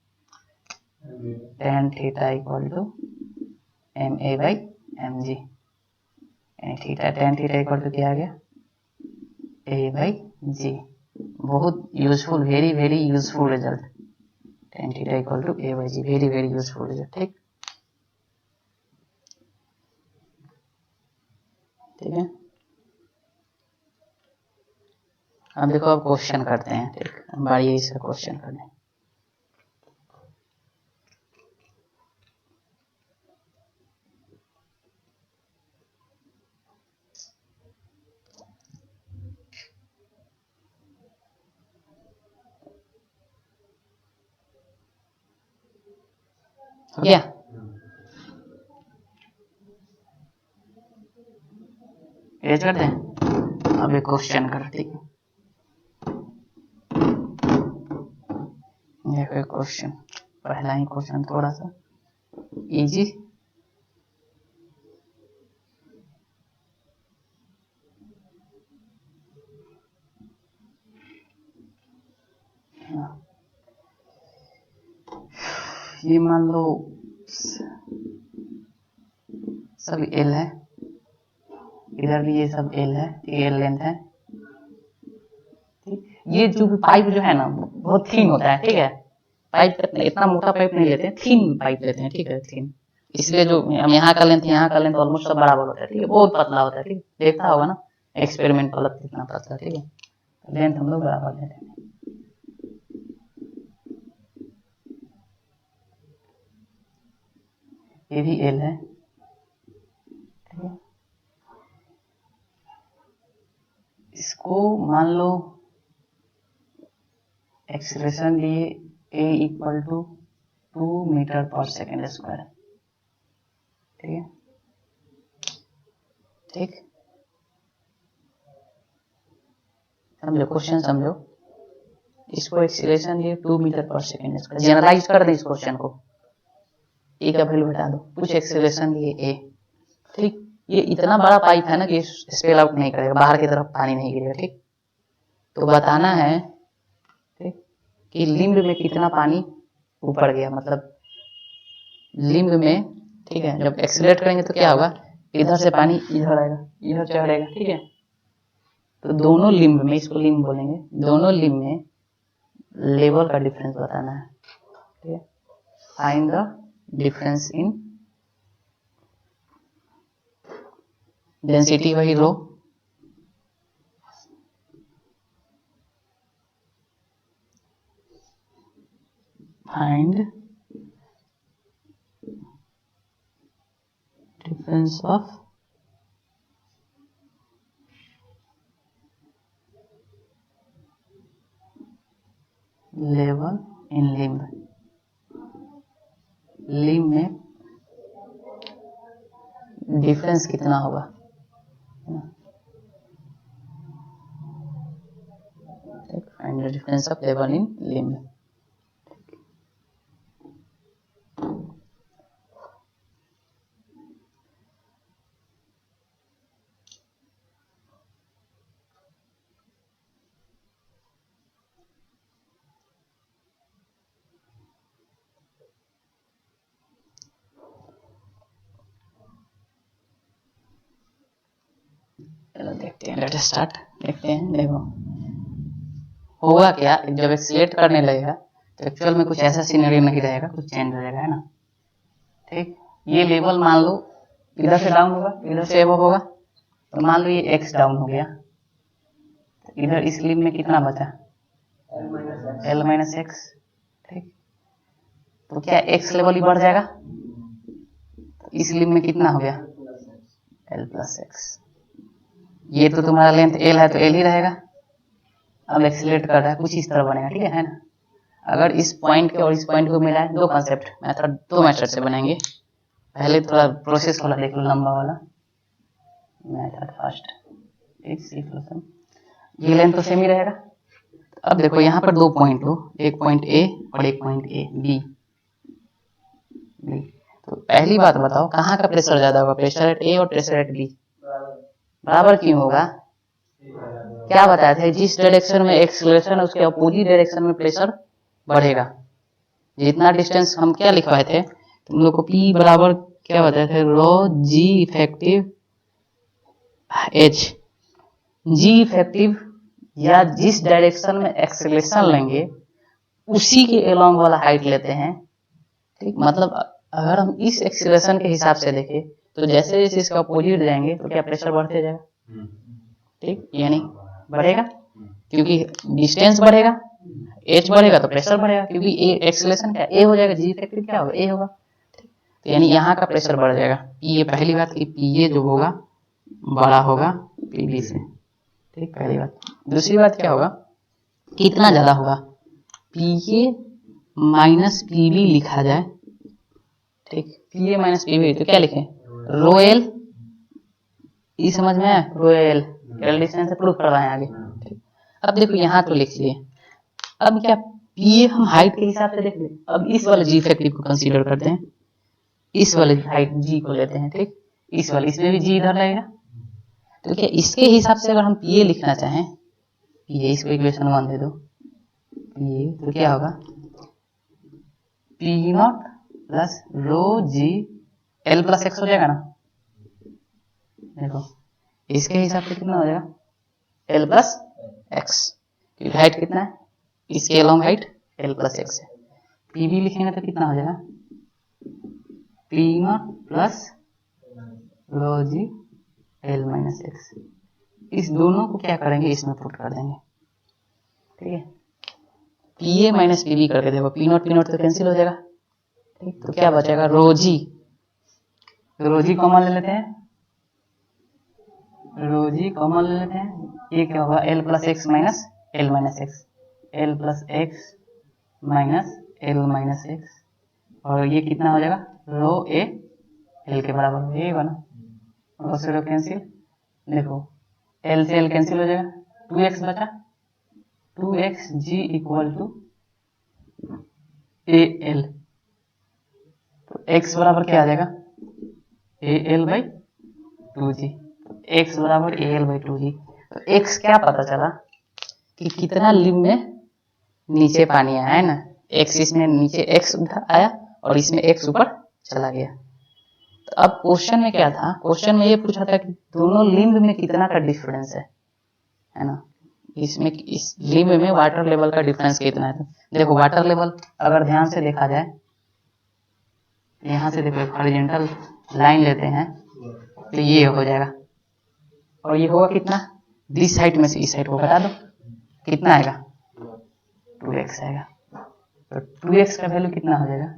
tan theta equal to M A by M G, theta tan theta equal to क्या आ गया, ए बाई जी। बहुत useful, very very useful result, tan theta equal to A by G, very very useful result, ठीक। ठीक है, अब देखो अब क्वेश्चन करते हैं, ठीक, बारी है इसका क्वेश्चन करने। हो गया, ये कर दें। अब एक क्वेश्चन कर, ठीक है, देखो एक क्वेश्चन, पहला ही क्वेश्चन थोड़ा सा इजी। ये मान लो सब एल है, इधर भी ये सब एल है, एल लेंथ है, ठीक। ये जो पाइप जो है ना बहुत थिन होता है, ठीक है, पाइप इतना मोटा पाइप नहीं लेते हैं, थिन पाइप लेते हैं, ठीक है, थिन। इसलिए जो हम यहाँ का लेंथ ऑलमोस्ट सब बराबर होता है, ठीक है, बहुत पतला होता है, ठीक, देखता होगा ना एक्सपेरिमेंट वाला कितना पतला, ठीक है, लेंथ हम लोग बराबर लेते हैं। ये भी एल है, ठीक है, इसको मान लो एक्सीलरेशन लिए ए इक्वल टू 2 मीटर पर सेकेंड स्क्वायर, ठीक है, ठीक, समझो क्वेश्चन समझो। इसको एक्सीलरेशन लिए 2 मीटर पर सेकेंड स्क्वायर, जनरलाइज कर दें इस क्वेश्चन को, ए का वैल्यू बता दो, कुछ एक्सीलरेशन लिए ए, ठीक। ये इतना बड़ा पाइप है ना कि स्पेल आउट नहीं करेगा, बाहर की तरफ पानी नहीं गिरेगा, ठीक। तो बताना है, ठीक, कि लिम्ब में कितना पानी ऊपर गया, मतलब लिम्ब में, ठीक है, जब एक्सीलरेट करेंगे तो क्या होगा, इधर से पानी इधर आएगा, इधर चढ़ेगा, ठीक है। तो दोनों लिम्ब में, इसको लिम्ब बोलेंगे, दोनों लिम्ब में लेवल का डिफरेंस बताना है, ठीक है, find the difference in density, वही rho, find difference of level in limb, limb में डिफरेंस कितना होगा, find the difference of level in limb. चलो देखते हैं, लेट स्टार्ट। देखते हैं, देखो होगा क्या जब एक्सीलरेट करने लगेगा तो एक्चुअल में कुछ ऐसा सीनरी नहीं रहेगा, कुछ चेंज हो जाएगा, है ना। ठीक, ये लेवल मान लो इधर से डाउन होगा, इधर से अबव होगा, तो मान लो ये एक्स डाउन हो गया, इधर इस लिम्ब में कितना बचा, एल माइनस एक्स। ठीक, तो क्या एक्स लेवल ही बढ़ जाएगा, तो इस लिम्ब में कितना हो गया, एल प्लस एक्स। ये तो तुम्हारा लेंथ एल है तो एल ही रहेगा। अब एक्सीलरेट कर रहा है, कुछ इस तरह बनेगा, ठीक है ना। अगर इस पॉइंट के और इस पॉइंट को मिलाए, दो कॉन्सेप्ट मेथड, दो मेथड से बनाएंगे। पहले थोड़ा प्रोसेस वाला देख लो, लंबा वाला मेथड फर्स्ट। ये लेंथ तो सेम ही रहेगा। अब देखो यहाँ पर दो पॉइंट लो, एक पॉइंट ए और एक पॉइंट ए बी। तो पहली बात बताओ, कहाँ का प्रेशर ज्यादा होगा, प्रेशर एट ए और प्रेशर एट बी बराबर क्यों होगा। क्या बताया था, जिस डायरेक्शन में एक्सीलरेशन है उसके अपोजिट डायरेक्शन में प्रेशर बढ़ेगा। जितना डिस्टेंस हम क्या लिखवाए थे तुम लोग को, P बराबर क्या बताए थे, रो जी इफेक्टिव एच। जी इफेक्टिव या जिस डायरेक्शन में एक्सीलरेशन लेंगे उसी के अलोंग वाला हाइट लेते हैं। ठीक, मतलब अगर हम इस एक्सीलरेशन के हिसाब से देखें तो जैसे जैसे इसका अपोजिट जाएंगे तो क्या प्रेशर बढ़ते जाएगा। ठीक, यानी बढ़ेगा क्योंकि डिस्टेंस बढ़ेगा, एच बढ़ेगा तो प्रेशर बढ़ेगा, क्योंकि एक्सीलरेशन क्या ए हो जाएगा, जी इफेक्टिव क्या होगा, ए होगा। तो यानी यहाँ का प्रेशर बढ़ जाएगा। ये पहली बात कि पी ए जो होगा बड़ा होगा पी बी से। ठीक, पहली बात। दूसरी बात क्या होगा, कितना ज्यादा होगा, P A minus P B लिखा जाए। ठीक, P A minus P B तो क्या लिखें, रो एल, ई समझ में आया, रो एल डिस्टेंस से प्रूफ करवाएं आगे। ठीक, अब देखो यहाँ तो लिख लिए। अब क्या पी ए हम हाइट के हिसाब से देख ले, अब इस वाले जी इफेक्टिव को कंसीडर करते हैं, इस वाले हाइट जी को लेते हैं। ठीक, इस वाले, इसमें भी जी इधर लगेगा, तो क्या इसके हिसाब से अगर हम पी ए लिखना चाहें, पी ए इसको इक्वेशन 1 दे दो, पी ए तो क्या होगा, P not plus rho G L plus x हो जाएगा ना। देखो इसके हिसाब से कितना हो जाएगा, एल प्लस एक्स, क्योंकि हाइट कितना है, इसके along height L plus x है। पी बी लिखेंगे तो कितना हो जाएगा, P not plus rho G L minus x. इस दोनों को क्या करेंगे, इसमें पुट कर देंगे। ठीक है, P A minus P B करके देखो, पी नॉट तो कैंसिल हो जाएगा। ठीक, तो क्या बचेगा, रोजी कॉमन ले लेते हैं, रोजी कॉमन ले लेते हैं। ये क्या होगा, L plus x minus L minus x, L plus x minus L minus x, और ये कितना हो जाएगा, रो ए एल के बराबर, ये बना, रो से रो कैंसिल। देखो एल से एल कैंसिल हो जाएगा, 2x बचा, 2x G equal to A L, तो x बराबर क्या आ जाएगा, A L by 2g, x बराबर ए एल बाई 2g। तो x क्या पता चला कि कितना लिम्ब में नीचे पानी आया है ना, x इसमें नीचे x उठा आया और इसमें x ऊपर चला गया। तो अब क्वेश्चन में क्या था, क्वेश्चन में ये पूछा था कि दोनों लिम्ब में कितना का डिफरेंस है ना, इसमें इस लिम्ब में वाटर लेवल का डिफरेंस कितना है। देखो वाटर लेवल अगर ध्यान से देखा जाए, यहाँ से देखो हॉरिजॉन्टल लाइन लेते हैं तो ये हो जाएगा, और ये होगा कितना, दिस साइड में से इस साइड को घटा दो, कितना आएगा, 2x आएगा। तो 2x का वैल्यू कितना हो जाएगा,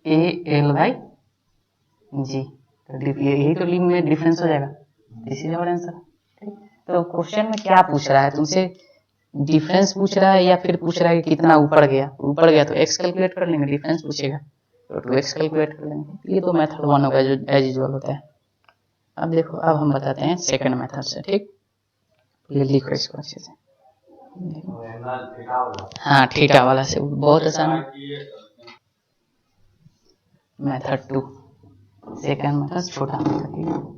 ए एल बाई जी। तो यही तो लिम्ब में डिफरेंस हो जाएगा, दिस इज आवर आंसर। तो क्वेश्चन में क्या पूछ रहा है तुमसे, डिफरेंस पूछ रहा है या फिर पूछ रहा है कि कितना ऊपर गया, ऊपर गया तो x कैलकुलेट कर लेंगे, डिफरेंस पूछेगा तो 2x कैलकुलेट कर लेंगे। ये तो मेथड 1 होगा जो एज यूजुअल होता है। अब देखो, अब हम बताते हैं सेकंड मेथड से। ठीक, ये लिखो इसको अच्छे से। हाँ थीटा वाला से बहुत आसान है। मेथड 2 सेकेंड मेथड छोटा मेथड, ठीक है।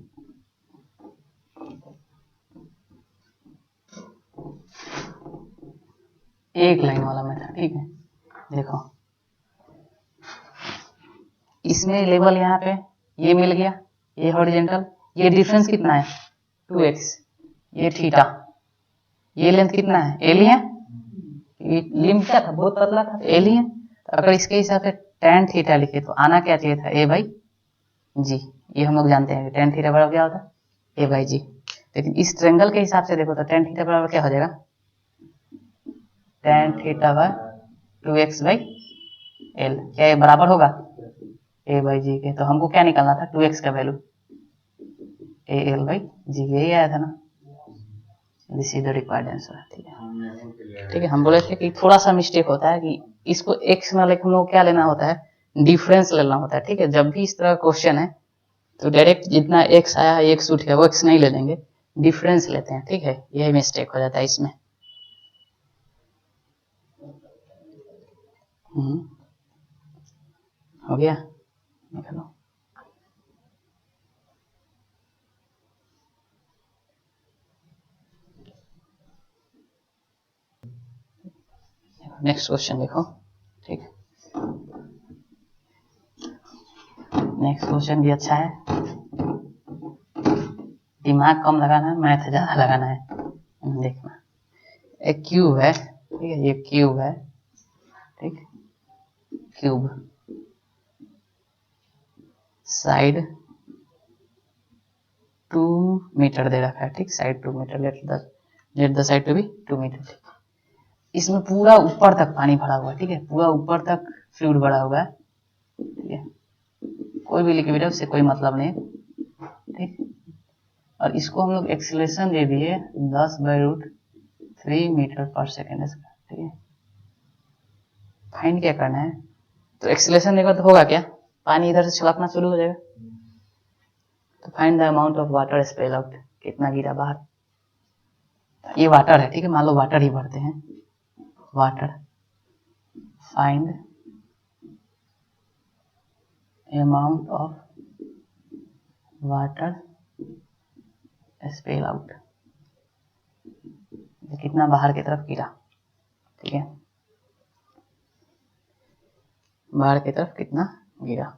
एक लाइन वाला मेथड, ठीक है। देखो इसमें लेवल यहाँ पे ये मिल गया, ये हॉरिजेंटल, ये डिफरेंस कितना है 2x, ये थीटा, ये लेंथ कितना है एल है, ये लिम्ब क्या था बहुत पतला था एल है। तो अगर इसके हिसाब से tan थीटा लिखे तो आना क्या चाहिए था a बाई जी। ये हम लोग जानते हैं tan थीटा बराबर क्या होता है a बाई जी। लेकिन इस ट्रेंगल के हिसाब से देखो तो tan थीटा बराबर क्या हो जाएगा tan theta by 2x by L, क्या ये बराबर होगा a बाई जी के। तो हमको क्या निकालना था 2x का वैल्यू a l बाई जी, यही आया था ना, this is the required answer, ठीक है। ठीक है, हम बोले थे कि थोड़ा सा मिस्टेक होता है कि इसको x ना लेकर हम लोग क्या लेना होता है डिफरेंस लेना होता है, ठीक है। जब भी इस तरह क्वेश्चन है तो डायरेक्ट जितना x आया है x उठ गया वो x नहीं ले लेंगे, डिफरेंस लेते हैं, ठीक है। यही मिस्टेक हो जाता है इसमें। हो गया, निकालो। नेक्स्ट क्वेश्चन देखो, ठीक है। नेक्स्ट क्वेश्चन भी अच्छा है, दिमाग कम लगाना है, मैथ ज्यादा लगाना है। देखना एक क्यूब है, ठीक है, ये क्यूब है, ठीक, क्यूब साइड 2 मीटर दे रखा है, ठीक, side 2 metre, let the side to be 2 metre. इसमें पूरा ऊपर तक पानी भरा हुआ है, ठीक है, पूरा ऊपर तक फ्लूइड भरा हुआ है, ठीक है। कोई भी लिक्विड है उससे कोई मतलब नहीं, ठीक। और इसको हम लोग एक्सीलरेशन दे दिए 10/√3 मीटर पर सेकेंड, ठीक है। फाइंड क्या करना है, तो एक्सीलरेशन देगा तो होगा क्या, पानी इधर से छलकना शुरू हो जाएगा। तो find the amount of water spell out, कितना गिरा बाहर। ये वाटर है, ठीक है, मान लो वाटर ही भरते हैं, water, find amount of water spell out, कितना बाहर की तरफ गिरा, ठीक है, बाहर की तरफ कितना गिरा।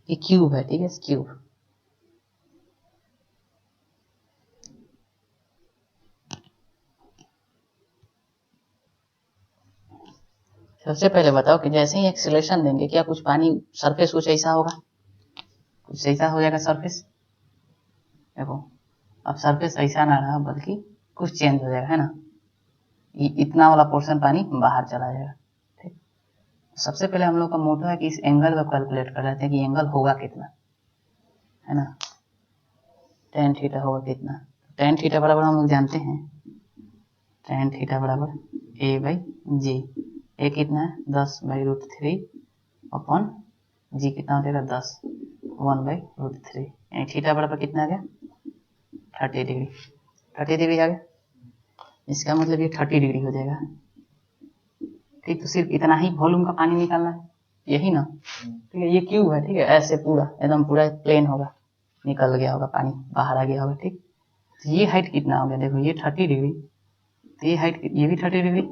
ये क्यूब है, ठीक है, क्यूब। सबसे पहले बताओ कि जैसे ही एक्सीलरेशन देंगे क्या कुछ पानी सरफेस कुछ ऐसा होगा, कुछ ऐसा हो जाएगा सरफेस। देखो अब सरफेस ऐसा ना रहा बल्कि कुछ चेंज हो जाएगा, है ना, इतना वाला पोर्शन पानी बाहर चला जाएगा, ठीक। सबसे पहले हम लोग का मोटो है कि इस एंगल को कैलकुलेट कर लेते हैं कि एंगल होगा कितना, है ना, tan थीटा होगा कितना। tan थीटा बराबर हम लोग जानते हैं tan थीटा बराबर a बाई जी। ए कितना है 10/√3 अपॉन जी कितना हो जाएगा 10, 1/√3, यानी थीटा बराबर कितना आ गया 30 डिग्री। 30 डिग्री आ गया, इसका मतलब ये 30 डिग्री हो जाएगा, ठीक। तो सिर्फ इतना ही वॉल्यूम का पानी निकालना है, यही ना, ठीक है। ये क्यूब है, ठीक है, ऐसे पूरा एकदम पूरा प्लेन होगा, निकल गया होगा पानी बाहर आ गया होगा, ठीक। तो ये हाइट कितना हो गया, देखो ये 30 डिग्री, तो ये हाइट ये भी 30 डिग्री,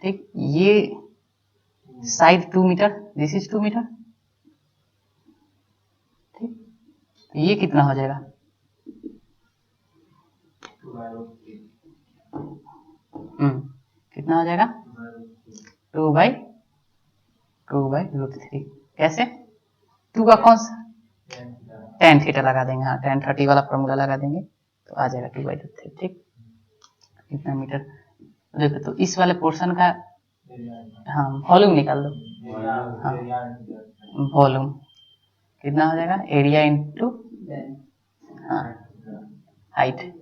ठीक। ये side 2 metre, this is 2 metre, ठीक। तो ये कितना हो जाएगा कितना हो जाएगा 2/√3। कैसे 2 का कौन सा tan थीटा लगा देंगे, हाँ tan 30 वाला फॉर्मूला लगा देंगे तो आ जाएगा 2/√3, ठीक। कितना मीटर देखो, तो इस वाले पोर्शन का हाँ वॉल्यूम निकाल दो, हाँ वॉल्यूम कितना हो जाएगा एरिया इंटू हाँ हाइट,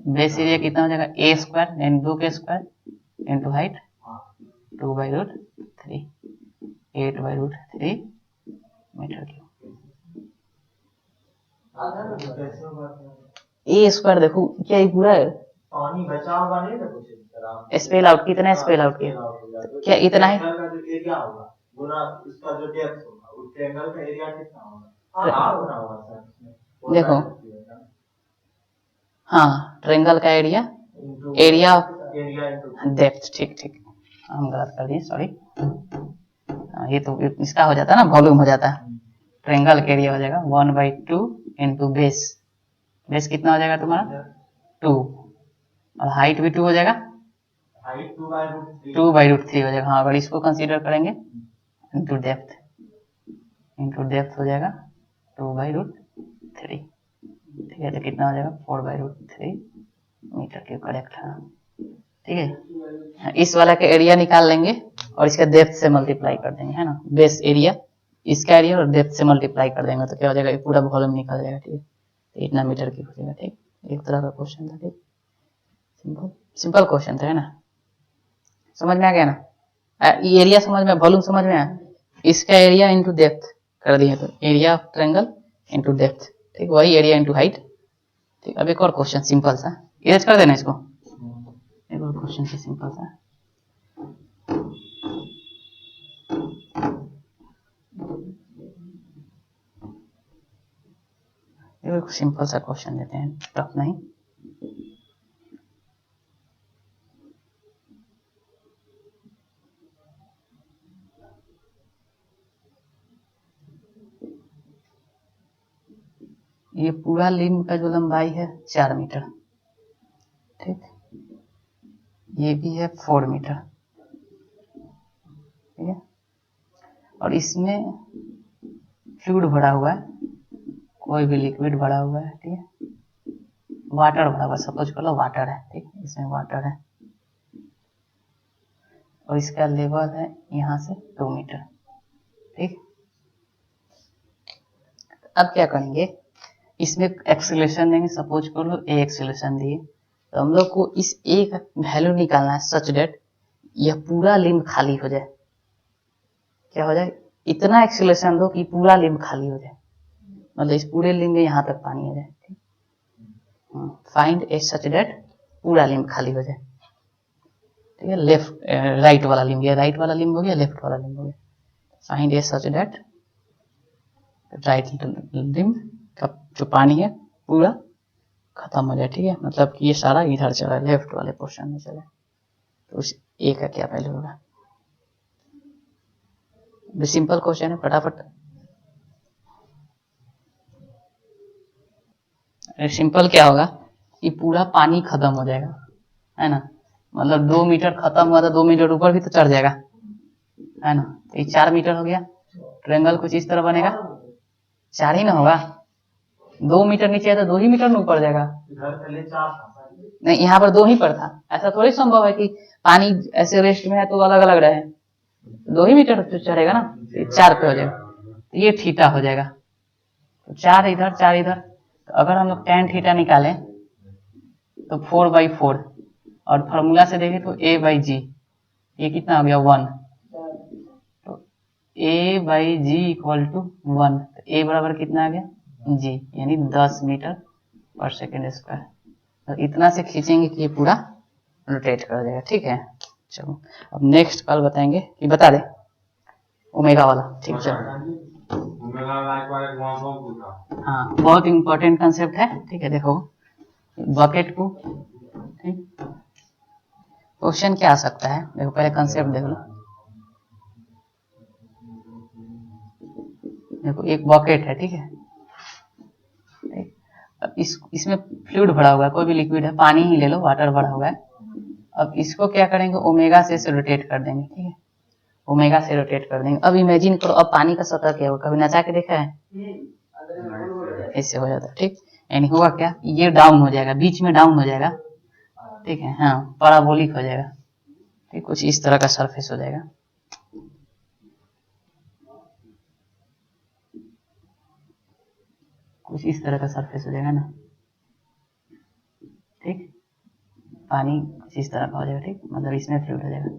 बेस एरिया कितना हो जाएगा a स्क्वायर यानी 2 के square into height 2/√3, 8/√3 metre cube. A square देखो क्या ये पूरा पानी बचा हुआ नहीं था कुछ स्पेल आउट, कितना स्पेल आउट किया, क्या इतना ही एरिया होगा गुना इसका जो डेप्थ होगा उस ट्रायंगल का एरिया कितना होगा आर होना होगा सर देखो। हाँ ट्रायंगल का एरिया एरिया डेप्थ, ठीक ठीक हम गलत कर दिए सॉरी। ये तो इसका हो जाता है ना वॉल्यूम हो जाता है, ट्रायंगल का एरिया हो जाएगा 1/2 इंटू बेस, बेस कितना हो जाएगा तुम्हारा 2 और हाइट भी 2 हो जाएगा, हाइट 2/3 हो जाएगा। हाँ अगर इसको कंसीडर करेंगे इंटू डेप्थ हो जाएगा 2/3, ठीक है। तो कितना हो जाएगा 4/3 मीटर क्यूब, करेक्ट है, ठीक है। इस वाला का एरिया निकाल लेंगे और इसका डेप्थ से मल्टीप्लाई कर देंगे, है ना, बेस एरिया इसका एरिया और डेप्थ से मल्टीप्लाई कर देंगे तो क्या हो जाएगा, ये पूरा वॉल्यूम निकल जाएगा, ठीक है। तो इतना मीटर क्यूब हो जाएगा, ठीक। एक तरह का क्वेश्चन था, ठीक, सिंपल क्वेश्चन था, है ना, समझ में आ गया ना, ये एरिया समझ में, वॉल्यूम समझ में आया, इसका एरिया इंटू डेप्थ कर दिए तो area of triangle into depth, ठीक, वही एरिया इंटू हाइट, ठीक। अब एक और क्वेश्चन सिंपल सा इरेज कर देना इसको, एक और क्वेश्चन से सिंपल सा, एक सिंपल सा क्वेश्चन देते हैं, टफ नहीं। ये पूरा लिम्ब का जो लंबाई है 4 मीटर, ठीक, ये भी है 4 मीटर, ठीक है। और इसमें फ्लूइड भरा हुआ है, कोई भी लिक्विड भरा हुआ है, ठीक है, वाटर भरा हुआ, सपोज कर लो वाटर है, ठीक, इसमें वाटर है और इसका लेवल है यहाँ से 2 मीटर, ठीक। अब क्या करेंगे, इसमें एक्सेलरेशन देंगे, सपोज कर लो ए एक्सेलरेशन दिए, तो हम लोग को इस ए का वैल्यू निकालना है सच डेट यह पूरा लिम्ब खाली हो जाए, क्या हो जाए, इतना एक्सेलरेशन दो कि पूरा लिम्ब खाली हो जाए, मतलब इस पूरे लिम्ब में यहाँ तक पानी हो जाए, ठीक। फाइंड ए सच डेट पूरा लिम्ब खाली हो जाए, ठीक है। लेफ्ट राइट वाला लिम्ब, ये राइट वाला लिम्ब हो गया, लेफ्ट वाला लिम्ब हो गया, फाइंड ए सच डेट राइट लिम्ब का जो पानी है पूरा खत्म हो जाए, ठीक है, मतलब कि ये सारा इधर चला लेफ्ट वाले पोर्शन में चला, तो उस ए का क्या वैल्यू होगा, सिंपल क्वेश्चन है, फटाफट सिंपल क्या होगा कि पूरा पानी खत्म हो जाएगा, है ना, मतलब 2 मीटर खत्म हुआ तो 2 मीटर ऊपर भी तो चढ़ जाएगा, है ना, तो ये 4 मीटर हो गया, ट्रायंगल कुछ इस तरह बनेगा, 4 ही ना होगा, 2 मीटर नीचे है तो 2 ही मीटर में ऊपर जाएगा, नहीं यहाँ पर 2 ही पर था, ऐसा थोड़ी संभव है कि पानी ऐसे रेस्ट में है तो अलग अलग रहे, 2 ही मीटर चढ़ेगा ना, 4 पे हो जाएगा, ये थीटा हो जाएगा, तो 4 इधर 4 इधर, तो अगर हम लोग tan थीटा निकालें तो 4/4 और फॉर्मूला से देखें तो a/g, ये कितना हो गया 1, तो a/g इक्वल टू 1, तो a बराबर कितना आ गया g, यानी 10 मीटर पर सेकेंड स्क्वायर, तो इतना से खींचेंगे कि ये पूरा रोटेट कर देगा, ठीक है। चलो अब नेक्स्ट कल बताएंगे कि बता दे ओमेगा वाला, ठीक, चलो हाँ बहुत इंपॉर्टेंट कंसेप्ट है, ठीक है। देखो बकेट को, ठीक, क्वेश्चन क्या आ सकता है, देखो पहले कंसेप्ट देख लो, देखो एक बकेट है, ठीक है, अब इसमें फ्लूइड भरा हुआ है, कोई भी लिक्विड है, पानी ही ले लो, वाटर भरा हुआ है, अब इसको क्या करेंगे ओमेगा से रोटेट कर देंगे, ठीक है, ओमेगा से रोटेट कर देंगे। अब इमेजिन करो अब पानी का सतह क्या होगा, कभी नचा के देखा है, ऐसे हो जाता है, ठीक, यानी हुआ क्या, ये डाउन हो जाएगा, बीच में डाउन हो जाएगा, ठीक है, हाँ पैराबोलिक हो जाएगा, ठीक, कुछ इस तरह का सरफेस हो जाएगा, कुछ इस तरह का सरफेस हो जाएगा ना, ठीक, पानी कुछ इस तरह का हो जाएगा, ठीक, मतलब इसमें फ्लूइड हो जाएगा।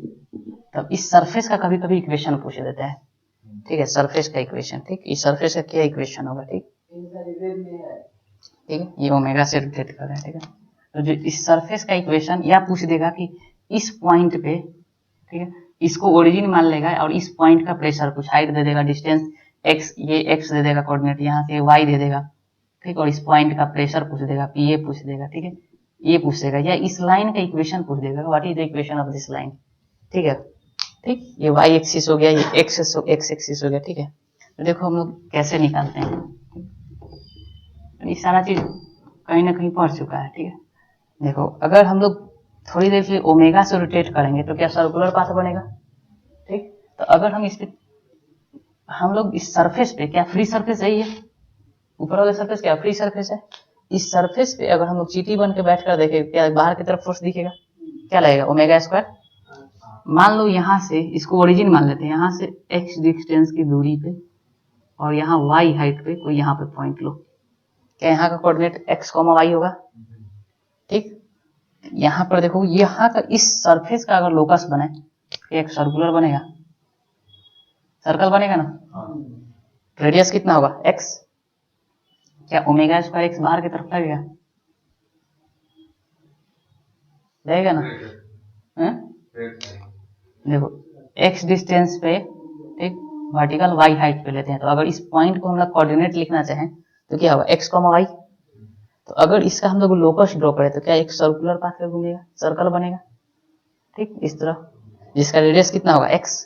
तब इस सरफेस का कभी कभी इक्वेशन पूछ देता है, ठीक है, सरफेस का इक्वेशन, ठीक, इस सरफेस का क्या इक्वेशन होगा, ठीक, ठीक है, ये ओमेगा से रोटेट कर रहा है, ठीक है। तो जो इस सरफेस का इक्वेशन या पूछ देगा कि इस पॉइंट पे, ठीक है, इसको ओरिजिन मान लेगा और इस पॉइंट का प्रेशर कुछ हाइट दे देगा, डिस्टेंस x, ये x दे देगा कोऑर्डिनेट, यहाँ से y दे देगा, ठीक, और इस पॉइंट का प्रेशर पूछ देगा, PA पूछ देगा, ठीक है, ये पूछ देगा, या इस लाइन का इक्वेशन पूछ देगा, what is the equation of this line, ठीक है, ठीक, ये y एक्सिस हो गया, ये x एक्सिस हो गया, ठीक है। तो देखो हम लोग कैसे निकालते हैं, ये सारा चीज कहीं ना कहीं पढ़ चुका है, ठीक है। देखो अगर हम लोग थोड़ी देर के लिए ओमेगा से रोटेट करेंगे तो क्या सर्कुलर पाथ बनेगा, ठीक। तो अगर हम इस पे, हम लोग इस सरफेस पे, क्या फ्री सरफेस है ये, ऊपर वाला सरफेस क्या फ्री सरफेस है, इस सरफेस पे अगर हम लोग चीटी बन के बैठ कर देखें, क्या बाहर की तरफ फोर्स दिखेगा, क्या लगेगा, ओमेगा स्क्वायर। मान लो यहाँ से इसको ओरिजिन मान लेते हैं, यहाँ से x डिस्टेंस की दूरी पे और यहाँ y हाइट पे कोई यहाँ पे पॉइंट लो, क्या यहाँ का कोऑर्डिनेट x, y होगा, ठीक। यहाँ पर देखो, यहाँ का इस सरफेस का अगर लोकस बने तो एक सर्कुलर बनेगा, सर्कल बनेगा ना, रेडियस कितना होगा x, क्या ओमेगा स्क्वायर x बाहर की तरफ लगेगा, लगेगा ना, देखो x डिस्टेंस पे, ठीक, वर्टिकल y हाइट पे लेते हैं, तो अगर इस पॉइंट को हम लोग कोऑर्डिनेट लिखना चाहें तो क्या होगा, x, y। तो अगर इसका हम लोग लोकस ड्रॉ करें तो क्या एक सर्कुलर पाथ पे घूमेगा, सर्कल बनेगा, ठीक, इस तरह, जिसका रेडियस कितना होगा x।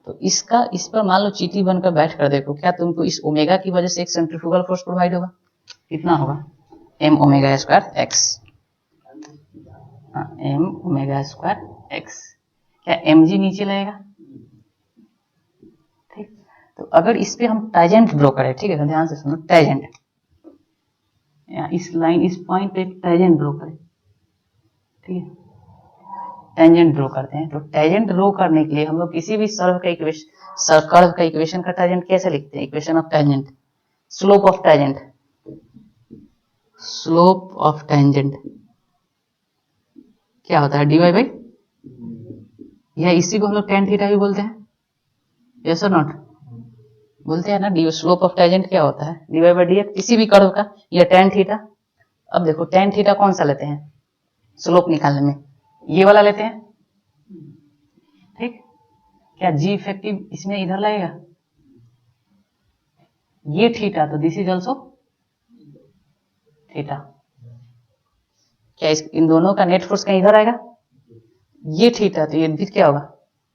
तो इसका इस पर मान लो चीटी बनकर बैठ कर देखो, क्या तुमको इस ओमेगा की वजह से एक सेंट्रीफ्यूगल फोर्स प्रोवाइड होगा, कितना होगा, m omega square x, m omega square x, क्या mg नीचे लगेगा, ठीक। तो अगर इस पे हम टेंजेंट ड्रॉ करें, ठीक है, ध्यान से सुनो, टेंजेंट, इस लाइन, इस पॉइंट पे टेंजेंट ड्रॉ करें, ठीक है, टेंजेंट ड्रॉ करते हैं। तो टेंजेंट ड्रॉ करने के लिए हम लोग किसी भी सर्व का इक्वेशन, कर्व का इक्वेशन का टेंजेंट कैसे लिखते हैं, equation of tangent, slope of tangent, slope of tangent क्या होता है, dy बाई, या इसी को हम लोग tan थीटा भी बोलते हैं, यस और नॉट, बोलते हैं ना, डी, स्लोप ऑफ टेंजेंट क्या होता है, dy बाई dx, किसी भी कर्व का, या tan थीटा। अब देखो tan थीटा कौन सा लेते हैं स्लोप निकालने में, ये वाला लेते हैं, ठीक, क्या जी इफेक्टिव इसमें इधर लगेगा, ये थीटा, तो दिस इज ऑल्सो थीटा, क्या इन दोनों का नेट फोर्स कहीं इधर आएगा, ये थीटा, तो ये भी क्या होगा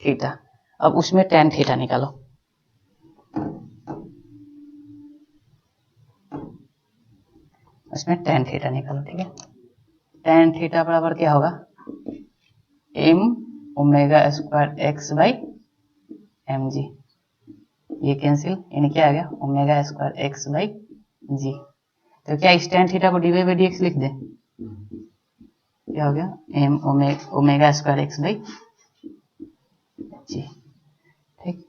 थीटा। अब उसमें tan थीटा निकालो, उसमें tan थीटा निकालो, ठीक है, tan थीटा बराबर क्या होगा, m omega square x by mg, ये कैंसिल, यानी क्या आ गया, omega square x by g। तो क्या इस tan थीटा को dy बाई dx लिख दें, क्या हो गया, m omega square x by g, ठीक।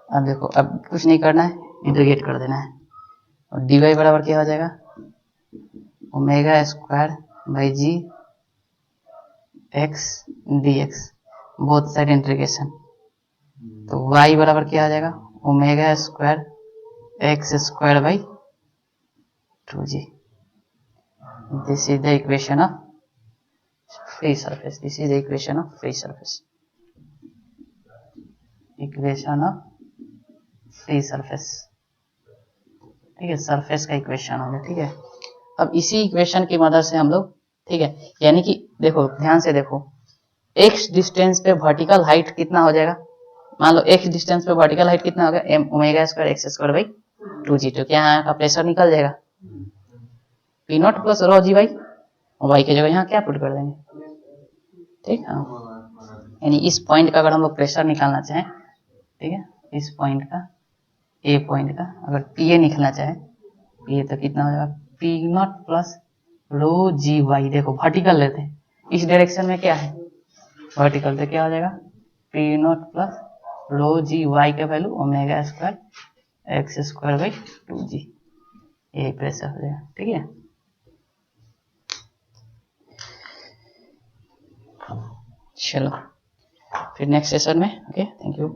अब देखो, अब कुछ नहीं करना है, इंटीग्रेट कर देना है, और dy बराबर क्या हो जाएगा, omega square by G X dx, both side integration, तो y बराबर क्या आ जाएगा, omega square X square by 2g। This is the equation of free surface, this is the equation of free surface, equation of free surface, ठीक है, surface का equation हो गया, ठीक है। अब इसी इक्वेशन की मदद से हम लोग, ठीक है, यानी कि देखो ध्यान से देखो, x डिस्टेंस पे वर्टिकल हाइट कितना हो जाएगा, मान लो x डिस्टेंस पे वर्टिकल हाइट कितना होगा, m omega square X square by 2g। तो क्या यहाँ का प्रेशर निकल जाएगा, P not plus rho G by y की जगह यहाँ क्या पुट कर देंगे, ठीक है। यानी इस पॉइंट का अगर हम लोग प्रेशर निकालना चाहें, ठीक है, इस पॉइंट का, ए पॉइंट का अगर PA निकलना चाहे, PA तो कितना हो जाएगा, P not plus rho G Y, देखो वर्टिकल लेते हैं, इस डायरेक्शन में क्या है वर्टिकल, तो क्या हो जाएगा, P not plus rho G Y का value omega square X square by 2g, यही प्रेशर हो जाएगा, ठीक है। चलो फिर नेक्स्ट सेशन में, ओके, थैंक यू।